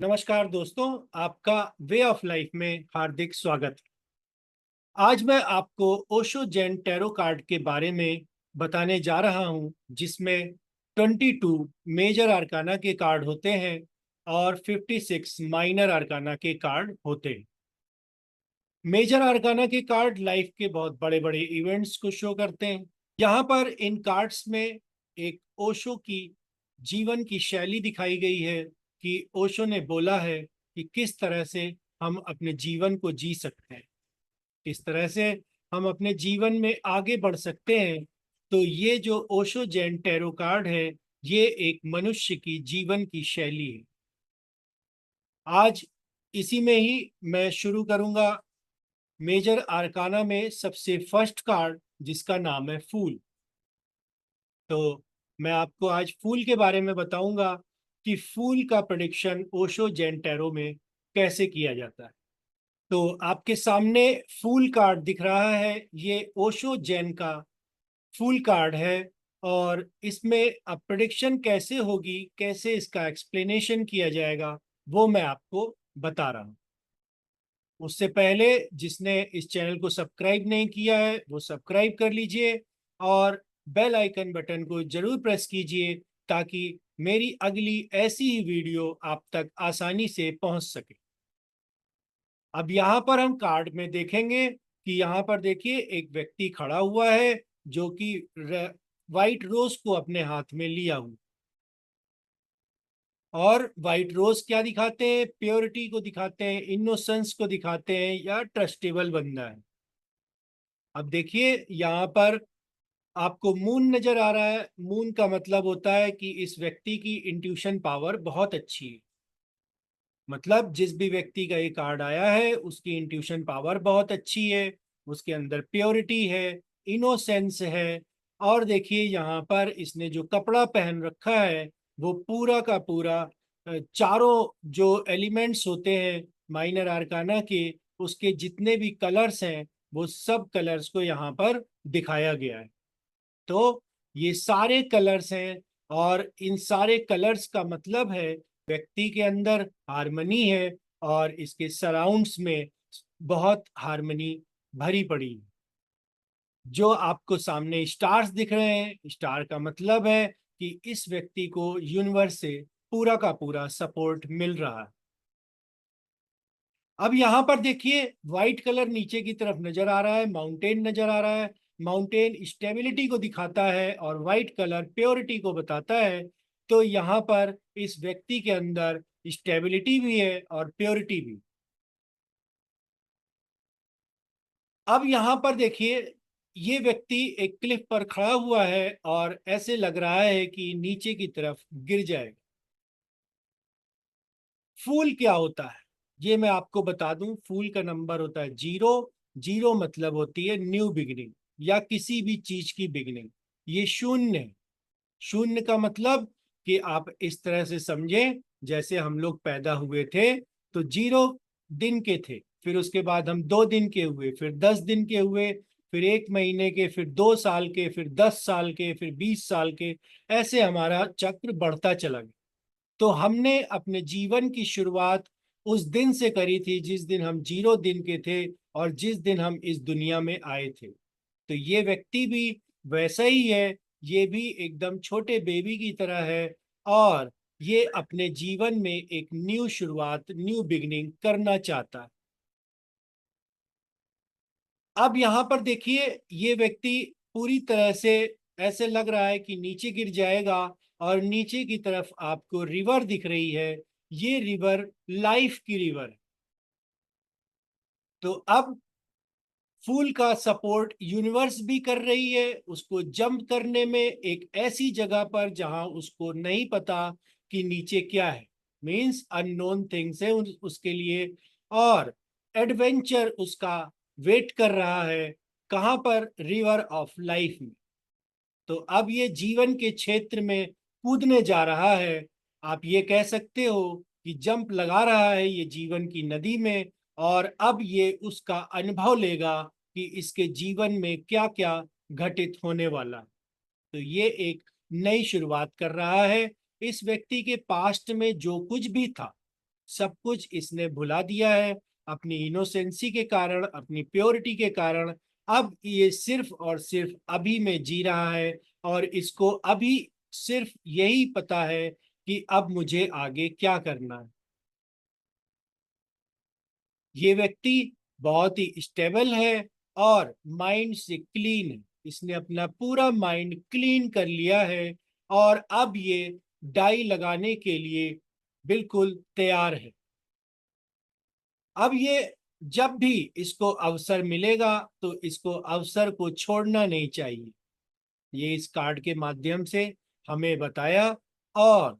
नमस्कार दोस्तों, आपका वे ऑफ लाइफ में हार्दिक स्वागत है। आज मैं आपको ओशो जैन टैरो कार्ड के बारे में बताने जा रहा हूं, जिसमें 22 मेजर आर्काना के कार्ड होते हैं और 56 माइनर आर्काना के कार्ड होते हैं। मेजर आर्काना के कार्ड लाइफ के बहुत बड़े बड़े इवेंट्स को शो करते हैं। यहाँ पर इन कार्ड्स में एक ओशो की जीवन की शैली दिखाई गई है कि ओशो ने बोला है कि किस तरह से हम अपने जीवन को जी सकते हैं, किस तरह से हम अपने जीवन में आगे बढ़ सकते हैं। तो ये जो ओशो जैन टैरो कार्ड है, ये एक मनुष्य की जीवन की शैली है। आज इसी में ही मैं शुरू करूंगा। मेजर आर्काना में सबसे फर्स्ट कार्ड, जिसका नाम है फूल। तो मैं आपको आज फूल के बारे में बताऊंगा कि फूल का प्रेडिक्शन ओशो जैन टैरो में कैसे किया जाता है। तो आपके सामने फूल कार्ड दिख रहा है, ये ओशो जैन का फूल कार्ड है। और इसमें अब प्रेडिक्शन कैसे होगी, कैसे इसका एक्सप्लेनेशन किया जाएगा, वो मैं आपको बता रहा हूँ। उससे पहले जिसने इस चैनल को सब्सक्राइब नहीं किया है वो सब्सक्राइब कर लीजिए और बेल आइकन बटन को जरूर प्रेस कीजिए, ताकि मेरी अगली ऐसी ही वीडियो आप तक आसानी से पहुंच सके। अब यहाँ पर हम कार्ड में देखेंगे कि यहाँ पर देखिए एक व्यक्ति खड़ा हुआ है, जो कि व्हाइट रोज को अपने हाथ में लिया हुआ। और व्हाइट रोज क्या दिखाते हैं? प्योरिटी को दिखाते हैं, इनोसेंस को दिखाते हैं, या ट्रस्टेबल बंदा है। अब देखिए यहाँ पर आपको मून नजर आ रहा है। मून का मतलब होता है कि इस व्यक्ति की इंट्यूशन पावर बहुत अच्छी है। मतलब जिस भी व्यक्ति का ये कार्ड आया है उसकी इंट्यूशन पावर बहुत अच्छी है, उसके अंदर प्योरिटी है, इनोसेंस है। और देखिए यहाँ पर इसने जो कपड़ा पहन रखा है वो पूरा का पूरा चारों जो एलिमेंट्स होते हैं माइनर आर्काना के, उसके जितने भी कलर्स हैं वो सब कलर्स को यहाँ पर दिखाया गया है। तो ये सारे कलर्स हैं, और इन सारे कलर्स का मतलब है व्यक्ति के अंदर हार्मनी है और इसके सराउंड्स में बहुत हार्मनी भरी पड़ी है। जो आपको सामने स्टार्स दिख रहे हैं, स्टार का मतलब है कि इस व्यक्ति को यूनिवर्स से पूरा का पूरा सपोर्ट मिल रहा है। अब यहाँ पर देखिए व्हाइट कलर नीचे की तरफ नजर आ रहा है, माउंटेन नजर आ रहा है। माउंटेन स्टेबिलिटी को दिखाता है और व्हाइट कलर प्योरिटी को बताता है। तो यहाँ पर इस व्यक्ति के अंदर स्टेबिलिटी भी है और प्योरिटी भी। अब यहाँ पर देखिए ये व्यक्ति एक क्लिफ पर खड़ा हुआ है और ऐसे लग रहा है कि नीचे की तरफ गिर जाएगा। फूल क्या होता है ये मैं आपको बता दूं। फूल का नंबर होता है 0। 0 मतलब होती है न्यू बिगिनिंग, या किसी भी चीज की बिगिनिंग। ये शून्य है। शून्य का मतलब कि आप इस तरह से समझें, जैसे हम लोग पैदा हुए थे तो 0 दिन के थे, फिर उसके बाद हम 2 दिन के हुए, फिर 10 दिन के हुए, फिर 1 महीने के, फिर 2 साल के, फिर 10 साल के, फिर 20 साल के। ऐसे हमारा चक्र बढ़ता चला गया। तो हमने अपने जीवन की शुरुआत उस दिन से करी थी जिस दिन हम 0 दिन के थे और जिस दिन हम इस दुनिया में आए थे। तो ये व्यक्ति भी वैसा ही है। ये भी एकदम छोटे बेबी की तरह है, और ये अपने जीवन में एक न्यू शुरुआत, न्यू बिगनिंग करना चाहता है। अब यहाँ पर देखिए ये व्यक्ति पूरी तरह से ऐसे लग रहा है कि नीचे गिर जाएगा, और नीचे की तरफ आपको रिवर दिख रही है। ये रिवर लाइफ की रिवर है। तो अब फूल का सपोर्ट यूनिवर्स भी कर रही है उसको जंप करने में एक ऐसी जगह पर जहां उसको नहीं पता कि नीचे क्या है। मीन्स अननोन थिंग्स है उसके लिए, और एडवेंचर उसका वेट कर रहा है। कहाँ पर? रिवर ऑफ लाइफ में। तो अब ये जीवन के क्षेत्र में कूदने जा रहा है। आप ये कह सकते हो कि जंप लगा रहा है ये जीवन की नदी में, और अब ये उसका अनुभव लेगा कि इसके जीवन में क्या क्या घटित होने वाला है। तो ये एक नई शुरुआत कर रहा है। इस व्यक्ति के पास्ट में जो कुछ भी था सब कुछ इसने भुला दिया है अपनी इनोसेंसी के कारण, अपनी प्योरिटी के कारण। अब ये सिर्फ और सिर्फ अभी में जी रहा है और इसको अभी सिर्फ यही पता है कि अब मुझे आगे क्या करना है। ये व्यक्ति बहुत ही स्टेबल है और माइंड से क्लीन है। इसने अपना पूरा माइंड क्लीन कर लिया है और अब ये डाई लगाने के लिए बिल्कुल तैयार है। अब ये जब भी इसको अवसर मिलेगा तो इसको अवसर को छोड़ना नहीं चाहिए। ये इस कार्ड के माध्यम से हमें बताया। और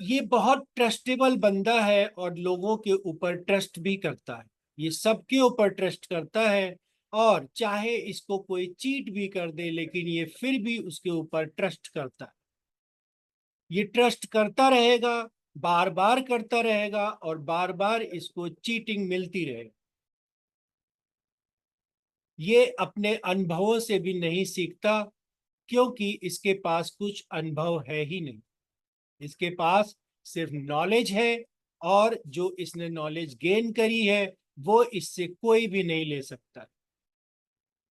ये बहुत ट्रस्टेबल बंदा है और लोगों के ऊपर ट्रस्ट भी करता है। ये सबके ऊपर ट्रस्ट करता है और चाहे इसको कोई चीट भी कर दे लेकिन ये फिर भी उसके ऊपर ट्रस्ट करता है। ये ट्रस्ट करता रहेगा, बार बार करता रहेगा और बार बार इसको चीटिंग मिलती रहेगी। ये अपने अनुभवों से भी नहीं सीखता क्योंकि इसके पास कुछ अनुभव है ही नहीं। इसके पास सिर्फ नॉलेज है और जो इसने नॉलेज गेन करी है वो इससे कोई भी नहीं ले सकता।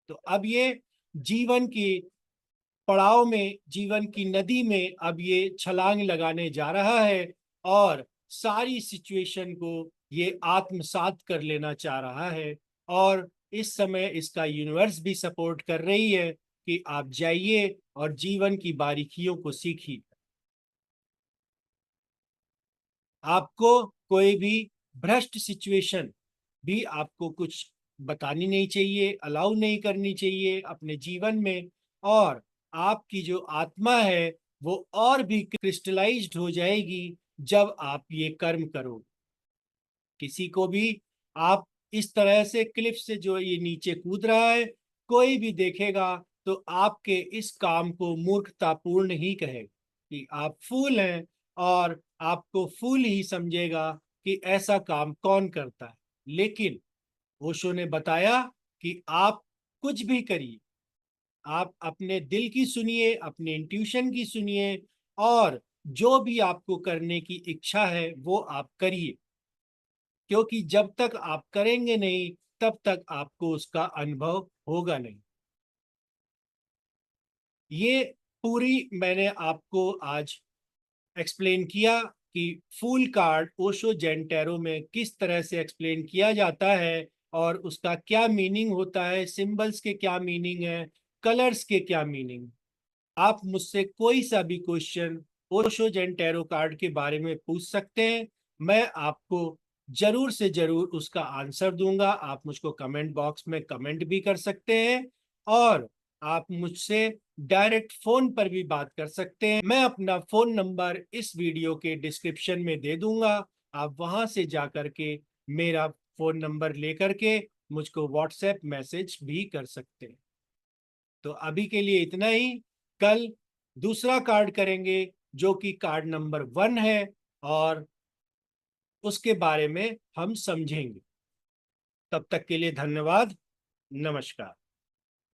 तो अब ये जीवन की पड़ाव में, जीवन की नदी में अब ये छलांग लगाने जा रहा है और सारी सिचुएशन को ये आत्मसात कर लेना चाह रहा है। और इस समय इसका यूनिवर्स भी सपोर्ट कर रही है कि आप जाइए और जीवन की बारीकियों को सीखिए। आपको कोई भी भ्रष्ट सिचुएशन भी आपको कुछ बतानी नहीं चाहिए, अलाउ नहीं करनी चाहिए अपने जीवन में। और आपकी जो आत्मा है वो और भी क्रिस्टलाइज्ड हो जाएगी जब आप ये कर्म करो। किसी को भी आप इस तरह से क्लिफ से जो ये नीचे कूद रहा है कोई भी देखेगा तो आपके इस काम को मूर्खतापूर्ण ही कहेगा कि आप फूल हैं और आपको फूल ही समझेगा कि ऐसा काम कौन करता है। लेकिन ओशो ने बताया कि आप कुछ भी करिए, आप अपने दिल की सुनिए, अपने इंट्यूशन की सुनिए और जो भी आपको करने की इच्छा है वो आप करिए। क्योंकि जब तक आप करेंगे नहीं तब तक आपको उसका अनुभव होगा नहीं। ये पूरी मैंने आपको आज एक्सप्लेन किया कि फूल कार्ड ओशो जेन टैरो में किस तरह से एक्सप्लेन किया जाता है और उसका क्या मीनिंग होता है, सिंबल्स के क्या मीनिंग है, कलर्स के क्या मीनिंग। आप मुझसे कोई सा भी क्वेश्चन ओशो जेन टैरो कार्ड के बारे में पूछ सकते हैं। मैं आपको जरूर से जरूर उसका आंसर दूंगा। आप मुझको कमेंट बॉक्स में कमेंट भी कर सकते हैं और आप मुझसे डायरेक्ट फोन पर भी बात कर सकते हैं। मैं अपना फोन नंबर इस वीडियो के डिस्क्रिप्शन में दे दूंगा। आप वहां से जाकर के मेरा फोन नंबर लेकर के मुझको व्हाट्सएप मैसेज भी कर सकते हैं। तो अभी के लिए इतना ही। कल दूसरा कार्ड करेंगे जो कि कार्ड नंबर 1 है और उसके बारे में हम समझेंगे। तब तक के लिए धन्यवाद। नमस्कार।